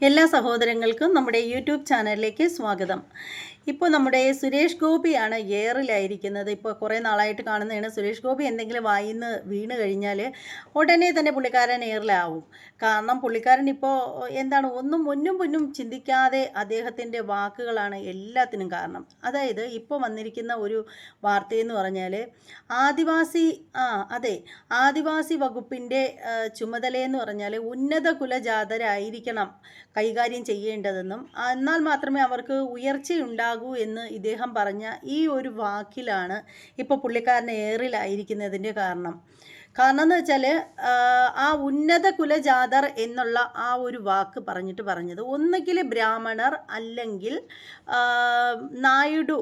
എല്ലാ സഹോദരങ്ങൾക്കും നമ്മുടെ യൂട്യൂബ് ചാനലിലേക്ക് സ്വാഗതം. ഇപ്പോൾ നമ്മുടെ സുരേഷ് ഗോപിയാണ് എയറിലായിരിക്കുന്നത്. ഇപ്പോൾ കുറേ നാളായിട്ട് കാണുന്നതാണ്. സുരേഷ് ഗോപി എന്തെങ്കിലും വായിന്ന് വീണ് കഴിഞ്ഞാൽ ഉടനെ തന്നെ പുള്ളിക്കാരൻ എയറിലാവും. കാരണം പുള്ളിക്കാരൻ ഇപ്പോൾ എന്താണ് ഒന്നും മുന്നും മുന്നും ചിന്തിക്കാതെ അദ്ദേഹത്തിൻ്റെ വാക്കുകളാണ് എല്ലാത്തിനും കാരണം. അതായത് ഇപ്പോൾ വന്നിരിക്കുന്ന ഒരു വാർത്തയെന്ന് പറഞ്ഞാൽ ആദിവാസി വകുപ്പിൻ്റെ ചുമതലയെന്ന് പറഞ്ഞാൽ ഉന്നത കുലജാതരായിരിക്കണം കൈകാര്യം ചെയ്യേണ്ടതെന്നും എന്നാൽ മാത്രമേ അവർക്ക് ഉയർച്ചയുണ്ടാകൂ എന്ന് ഇദ്ദേഹം പറഞ്ഞ ഈ ഒരു വാക്കിലാണ് ഇപ്പോൾ പുള്ളിക്കാരൻ എയറിലായിരിക്കുന്നതിൻ്റെ കാരണം എന്ന് വെച്ചാൽ ആ ഉന്നത കുലജാതർ എന്നുള്ള ആ ഒരു വാക്ക് പറഞ്ഞത് ഒന്നുകിൽ ബ്രാഹ്മണർ അല്ലെങ്കിൽ നായിഡു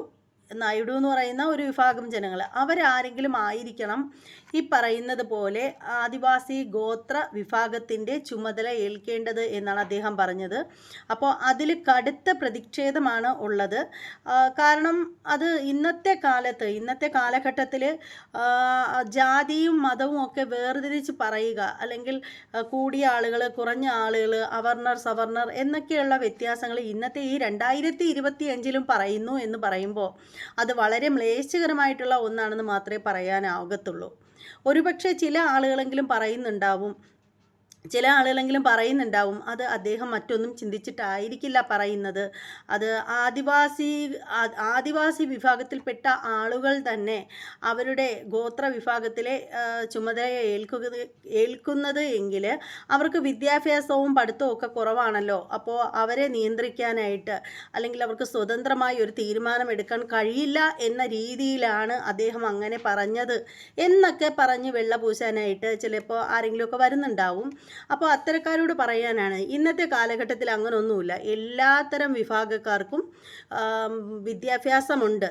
എന്ന് പറയുന്ന ഒരു വിഭാഗം ജനങ്ങൾ അവരാരെങ്കിലും ആയിരിക്കണം ഈ പറയുന്നത് പോലെ ആദിവാസി ഗോത്ര വിഭാഗത്തിൻ്റെ ചുമതല ഏൽക്കേണ്ടത് എന്നാണ് അദ്ദേഹം പറഞ്ഞത്. അപ്പോൾ അതിൽ കടുത്ത പ്രതിഷേധമാണ് ഉള്ളത്. കാരണം അത് ഇന്നത്തെ കാലഘട്ടത്തിൽ ജാതിയും മതവും ഒക്കെ വേർതിരിച്ച് പറയുക, അല്ലെങ്കിൽ കൂടിയ ആളുകൾ കുറഞ്ഞ ആളുകൾ, അവർണർ സവർണർ എന്നൊക്കെയുള്ള വ്യത്യാസങ്ങൾ ഇന്നത്തെ ഈ 2025 പറയുന്നു എന്ന് പറയുമ്പോൾ അത് വളരെ മ്ലേച്ഛകരമായിട്ടുള്ള ഒന്നാണെന്ന് മാത്രമേ പറയാനാകത്തുള്ളൂ. ഒരുപക്ഷെ ചില ആളുകളെങ്കിലും പറയുന്നുണ്ടാവും അത് അദ്ദേഹം മറ്റൊന്നും ചിന്തിച്ചിട്ടായിരിക്കില്ല പറയുന്നത്. അത് ആദിവാസി വിഭാഗത്തിൽപ്പെട്ട ആളുകൾ തന്നെ അവരുടെ ഗോത്ര വിഭാഗത്തിലെ ചുമതല ഏൽക്കുന്നത് എങ്കിൽ അവർക്ക് വിദ്യാഭ്യാസവും പഠിത്തവും ഒക്കെ കുറവാണല്ലോ. അപ്പോൾ അവരെ നിയന്ത്രിക്കാനായിട്ട് അല്ലെങ്കിൽ അവർക്ക് സ്വതന്ത്രമായി ഒരു തീരുമാനം എടുക്കാൻ കഴിയില്ല എന്ന രീതിയിലാണ് അദ്ദേഹം അങ്ങനെ പറഞ്ഞത് എന്നൊക്കെ പറഞ്ഞ് വെള്ളപൂശാനായിട്ട് ചിലപ്പോൾ ആരെങ്കിലുമൊക്കെ വരുന്നുണ്ടാവും. അപ്പോൾ അത്തരക്കാരോട് പറയാനാണ്, ഇന്നത്തെ കാലഘട്ടത്തിൽ അങ്ങനെയൊന്നുമില്ല. എല്ലാത്തരം വിഭാഗക്കാർക്കും വിദ്യാഭ്യാസമുണ്ട്.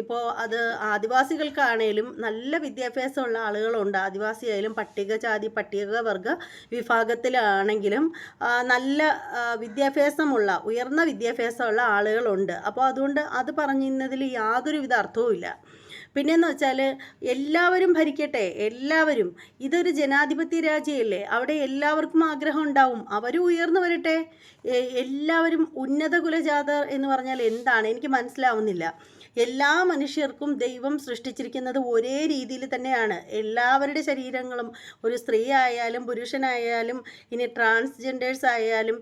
ഇപ്പോൾ അത് ആദിവാസികൾക്കാണേലും നല്ല വിദ്യാഭ്യാസമുള്ള ആളുകളുണ്ട്. ആദിവാസിയായാലും പട്ടികജാതി പട്ടികവർഗ വിഭാഗത്തിലാണെങ്കിലും നല്ല ഉയർന്ന വിദ്യാഭ്യാസമുള്ള ആളുകളുണ്ട്. അപ്പോൾ അതുകൊണ്ട് അത് പറയുന്നതിൽ യാതൊരുവിധ അർത്ഥവുമില്ല. പിന്നെയെന്ന് വെച്ചാൽ എല്ലാവരും ഭരിക്കട്ടെ, ഇതൊരു ജനാധിപത്യ രാജ്യമല്ലേ, അവിടെ എല്ലാവർക്കും ആഗ്രഹം ഉണ്ടാവും, അവരും ഉയർന്നു വരട്ടെ. എല്ലാവരും ഉന്നത കുലജാതർ എന്ന് പറഞ്ഞാൽ എന്താണ് എനിക്ക് മനസ്സിലാവുന്നില്ല. എല്ലാ മനുഷ്യർക്കും ദൈവം സൃഷ്ടിച്ചിരിക്കുന്നത് ഒരേ രീതിയിൽ തന്നെയാണ്. എല്ലാവരുടെ ശരീരങ്ങളും, ഒരു സ്ത്രീ ആയാലും പുരുഷനായാലും ഇനി ട്രാൻസ്ജെൻഡേഴ്സ് ആയാലും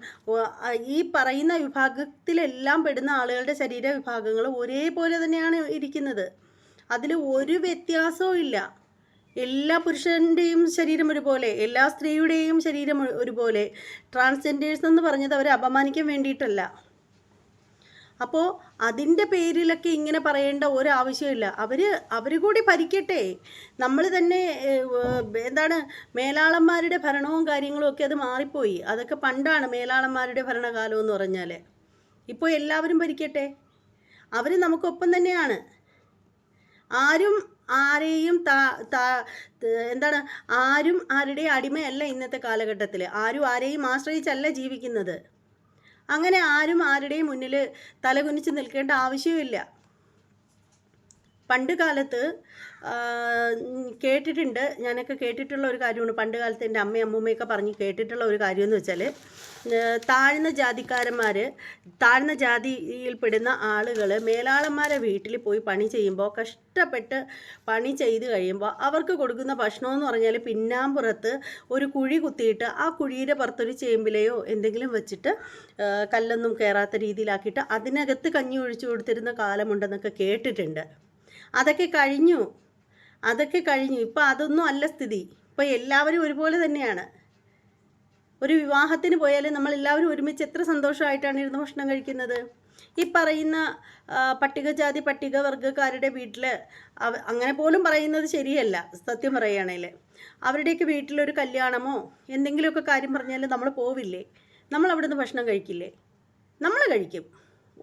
ഈ പറയുന്ന വിഭാഗത്തിലെല്ലാം പെടുന്ന ആളുകളുടെ ശരീര വിഭാഗങ്ങൾ ഒരേപോലെ തന്നെയാണ് ഇരിക്കുന്നത്. അതിൽ ഒരു വ്യത്യാസവും ഇല്ല. എല്ലാ പുരുഷൻ്റെയും ശരീരം ഒരുപോലെ, എല്ലാ സ്ത്രീയുടെയും ശരീരം ഒരുപോലെ. ട്രാൻസ്ജെൻഡേഴ്സ് എന്ന് പറഞ്ഞത് അവരെ അപമാനിക്കാൻ വേണ്ടിയിട്ടല്ല. അപ്പോൾ അതിൻ്റെ പേരിലൊക്കെ ഇങ്ങനെ പറയേണ്ട ഒരാവശ്യമില്ല. അവർ കൂടി ഭരിക്കട്ടെ. നമ്മൾ തന്നെ മേലാളന്മാരുടെ ഭരണവും കാര്യങ്ങളും ഒക്കെ അത് മാറിപ്പോയി. അതൊക്കെ പണ്ടാണ് മേലാളന്മാരുടെ ഭരണകാലം എന്ന് പറഞ്ഞാൽ. ഇപ്പോൾ എല്ലാവരും ഭരിക്കട്ടെ, അവർ നമുക്കൊപ്പം തന്നെയാണ്. ആരും ആരെയും ആരും ആരുടെ അടിമയല്ല ഇന്നത്തെ കാലഘട്ടത്തിൽ. ആരും ആരെയും ആശ്രയിച്ചല്ല ജീവിക്കുന്നത്. അങ്ങനെ ആരും ആരുടെയും മുന്നിൽ തലകുനിച്ച് നിൽക്കേണ്ട ആവശ്യമില്ല. പണ്ട് കാലത്ത് ഞാനൊക്കെ കേട്ടിട്ടുള്ള ഒരു കാര്യമാണ്. പണ്ട് കാലത്ത് എൻ്റെ അമ്മൂമ്മയൊക്കെ പറഞ്ഞ് കേട്ടിട്ടുള്ള ഒരു കാര്യമെന്ന് വെച്ചാൽ, താഴ്ന്ന ജാതിയിൽപ്പെടുന്ന ആളുകൾ മേലാളന്മാരെ വീട്ടിൽ പോയി പണി ചെയ്യുമ്പോൾ, കഷ്ടപ്പെട്ട് പണി ചെയ്ത് കഴിയുമ്പോൾ അവർക്ക് കൊടുക്കുന്ന ഭക്ഷണമെന്ന് പറഞ്ഞാൽ പിന്നാമ്പുറത്ത് ഒരു കുഴി കുത്തിയിട്ട് ആ കുഴിയുടെ പുറത്തൊരു ചേമ്പിലയോ എന്തെങ്കിലും വെച്ചിട്ട് കല്ലൊന്നും കയറാത്ത രീതിയിലാക്കിയിട്ട് അതിനകത്ത് കഞ്ഞി ഒഴിച്ചു കൊടുത്തിരുന്ന കാലമുണ്ടെന്നൊക്കെ കേട്ടിട്ടുണ്ട്. അതൊക്കെ കഴിഞ്ഞു. ഇപ്പം അതൊന്നും അല്ല സ്ഥിതി. ഇപ്പം എല്ലാവരും ഒരുപോലെ തന്നെയാണ്. ഒരു വിവാഹത്തിന് പോയാലും നമ്മളെല്ലാവരും ഒരുമിച്ച് എത്ര സന്തോഷമായിട്ടാണ് ഇരുന്ന് ഭക്ഷണം കഴിക്കുന്നത്. ഈ പറയുന്ന പട്ടികജാതി പട്ടികവർഗക്കാരുടെ വീട്ടിൽ അങ്ങനെ പോലും പറയുന്നത് ശരിയല്ല. സത്യം പറയുകയാണെങ്കിൽ അവരുടെയൊക്കെ വീട്ടിലൊരു കല്യാണമോ എന്തെങ്കിലുമൊക്കെ കാര്യം പറഞ്ഞാൽ നമ്മൾ പോവില്ലേ? നമ്മൾ അവിടെ നിന്ന് ഭക്ഷണം കഴിക്കില്ലേ? നമ്മൾ കഴിക്കും,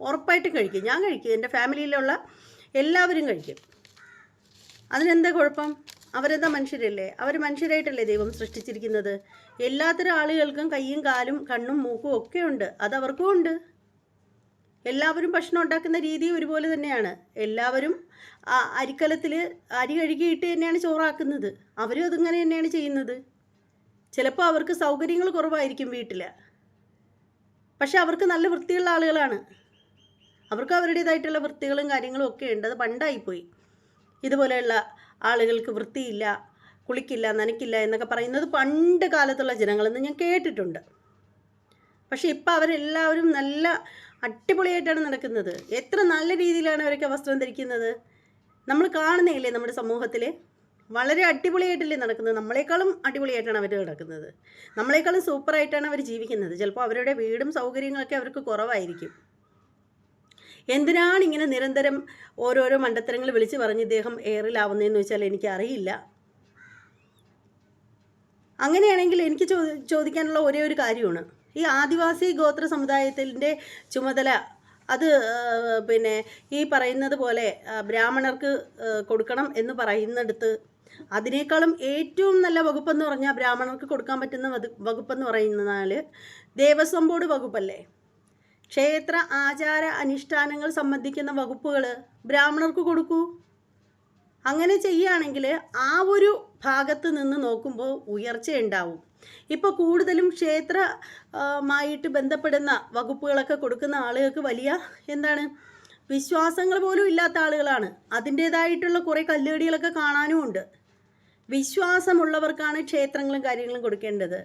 ഉറപ്പായിട്ടും കഴിക്കും. ഞാൻ കഴിക്കും, എൻ്റെ ഫാമിലിയിലുള്ള എല്ലാവരും കഴിക്കും. അതിനെന്താ കുഴപ്പം? അവരെന്താ മനുഷ്യരല്ലേ? അവർ മനുഷ്യരായിട്ടല്ലേ ദൈവം സൃഷ്ടിച്ചിരിക്കുന്നത്. എല്ലാത്തരം ആളുകൾക്കും കയ്യും കാലും കണ്ണും മൂക്കും ഒക്കെ ഉണ്ട്. അതവർക്കും ഉണ്ട്. എല്ലാവരും ഭക്ഷണം ഉണ്ടാക്കുന്ന രീതി ഒരുപോലെ തന്നെയാണ്. എല്ലാവരും അരിക്കലത്തിൽ അരി കഴുകിയിട്ട് തന്നെയാണ് ചോറാക്കുന്നത്. അവരും അതിങ്ങനെ തന്നെയാണ് ചെയ്യുന്നത്. ചിലപ്പോൾ അവർക്ക് സൗകര്യങ്ങൾ കുറവായിരിക്കും വീട്ടിൽ. പക്ഷെ അവർക്ക് നല്ല വൃത്തിയുള്ള ആളുകളാണ്. അവർക്ക് അവരുടേതായിട്ടുള്ള വൃത്തികളും കാര്യങ്ങളും ഒക്കെ ഉണ്ട്. അത് പണ്ടായിപ്പോയി. ഇതുപോലെയുള്ള ആളുകൾക്ക് വൃത്തിയില്ല, കുളിക്കില്ല, നനയ്ക്കില്ല എന്നൊക്കെ പറയുന്നത് പണ്ട് കാലത്തുള്ള ജനങ്ങളെന്ന് ഞാൻ കേട്ടിട്ടുണ്ട്. പക്ഷെ ഇപ്പം അവരെല്ലാവരും നല്ല അടിപൊളിയായിട്ടാണ് നടക്കുന്നത്. എത്ര നല്ല രീതിയിലാണ് അവരൊക്കെ വസ്ത്രം ധരിക്കുന്നത്. നമ്മൾ കാണുന്നില്ലേ നമ്മുടെ സമൂഹത്തിൽ വളരെ അടിപൊളിയായിട്ടല്ലേ നടക്കുന്നത്. നമ്മളെക്കാളും അടിപൊളിയായിട്ടാണ് അവർ നടക്കുന്നത്. നമ്മളെക്കാളും സൂപ്പറായിട്ടാണ് അവർ ജീവിക്കുന്നത്. ചിലപ്പോൾ അവരുടെ വീടും സൗകര്യങ്ങളൊക്കെ അവർക്ക് കുറവായിരിക്കും. എന്തിനാണ് ഇങ്ങനെ നിരന്തരം ഓരോരോ മണ്ടത്തരങ്ങൾ വിളിച്ച് പറഞ്ഞ് ഇദ്ദേഹം എയറിലാവുന്നതെന്ന് വെച്ചാൽ എനിക്കറിയില്ല. അങ്ങനെയാണെങ്കിൽ എനിക്ക് ചോദിക്കാനുള്ള ഒരേ ഒരു കാര്യമാണ്, ഈ ആദിവാസി ഗോത്ര സമുദായത്തിൻ്റെ ചുമതല അത് ഈ പറയുന്നത് പോലെ ബ്രാഹ്മണർക്ക് കൊടുക്കണം എന്ന് പറയുന്നിടത്ത് അതിനേക്കാളും ഏറ്റവും നല്ല വകുപ്പെന്ന് പറഞ്ഞാൽ ബ്രാഹ്മണർക്ക് കൊടുക്കാൻ പറ്റുന്ന വകുപ്പെന്ന് പറയുന്നാൽ ദേവസ്വം ബോർഡ് വകുപ്പല്ലേ. ക്ഷേത്ര ആചാര അനുഷ്ഠാനങ്ങൾ സംബന്ധിക്കുന്ന വകുപ്പുകൾ ബ്രാഹ്മണർക്ക് കൊടുക്കൂ. അങ്ങനെ ചെയ്യുകയാണെങ്കിൽ ആ ഒരു ഭാഗത്ത് നിന്ന് നോക്കുമ്പോൾ ഉയർച്ചയുണ്ടാവും. ഇപ്പോൾ കൂടുതലും ക്ഷേത്രമായിട്ട് ബന്ധപ്പെടുന്ന വകുപ്പുകളൊക്കെ കൊടുക്കുന്ന ആളുകൾക്ക് വലിയ വിശ്വാസങ്ങൾ പോലും ഇല്ലാത്ത ആളുകളാണ്. അതിൻ്റേതായിട്ടുള്ള കുറേ കല്ലുകടികളൊക്കെ കാണാനും ഉണ്ട്. വിശ്വാസമുള്ളവർക്കാണ് ക്ഷേത്രങ്ങളും കാര്യങ്ങളും കൊടുക്കേണ്ടത്.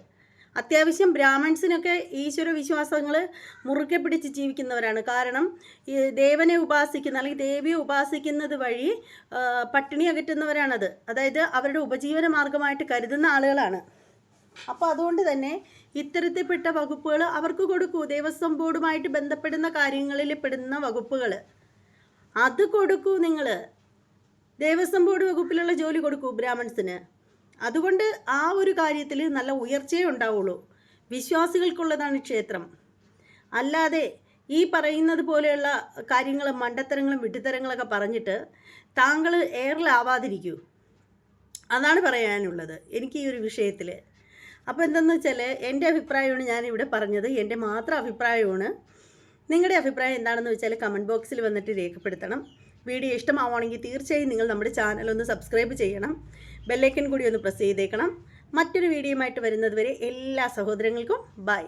അത്യാവശ്യം ബ്രാഹ്മൺസിനൊക്കെ ഈശ്വര വിശ്വാസങ്ങൾ മുറുകെ പിടിച്ച് ജീവിക്കുന്നവരാണ്. കാരണം ഈ ദേവനെ ഉപാസിക്കുന്ന അല്ലെങ്കിൽ ദേവിയെ ഉപാസിക്കുന്നത് വഴി പട്ടിണി അകറ്റുന്നവരാണത്. അതായത് അവരുടെ ഉപജീവന മാർഗമായിട്ട് കരുതുന്ന ആളുകളാണ്. അപ്പോൾ അതുകൊണ്ട് തന്നെ ഇത്തരത്തിൽപ്പെട്ട വകുപ്പുകൾ അവർക്ക് കൊടുക്കൂ. ദേവസ്വം ബോർഡുമായിട്ട് ബന്ധപ്പെടുന്ന കാര്യങ്ങളിൽ പെടുന്ന വകുപ്പുകൾ അത് കൊടുക്കൂ. നിങ്ങൾ ദേവസ്വം ബോർഡ് വകുപ്പിലുള്ള ജോലി കൊടുക്കൂ ബ്രാഹ്മൺസിന്. അതുകൊണ്ട് ആ ഒരു കാര്യത്തിൽ നല്ല ഉയർച്ചയേ ഉണ്ടാവുള്ളൂ. വിശ്വാസികൾക്കുള്ളതാണ് ക്ഷേത്രം. അല്ലാതെ ഈ പറയുന്നത് പോലെയുള്ള കാര്യങ്ങളും മണ്ടത്തരങ്ങളും വിഡ്ഢിത്തരങ്ങളൊക്കെ പറഞ്ഞിട്ട് താങ്കൾ എയറിലാവാതിരിക്കൂ. അതാണ് പറയാനുള്ളത് എനിക്ക് ഈ ഒരു വിഷയത്തിൽ. അപ്പോൾ എന്തെന്ന് വെച്ചാൽ എൻ്റെ അഭിപ്രായമാണ് ഞാനിവിടെ പറഞ്ഞത്. എൻ്റെ മാത്രം അഭിപ്രായമാണ്. നിങ്ങളുടെ അഭിപ്രായം എന്താണെന്ന് വെച്ചാൽ കമൻറ്റ് ബോക്സിൽ വന്നിട്ട് രേഖപ്പെടുത്തണം. വീഡിയോ ഇഷ്ടമാവുകയാണെങ്കിൽ തീർച്ചയായും നിങ്ങൾ നമ്മുടെ ചാനൽ ഒന്ന് സബ്സ്ക്രൈബ് ചെയ്യണം. ബെല്ലൈക്കൺ കൂടി ഒന്ന് പ്രസ് ചെയ്തേക്കണം. മറ്റൊരു വീഡിയോയുമായിട്ട് വരുന്നത് വരെ എല്ലാ സഹോദരങ്ങൾക്കും ബൈ.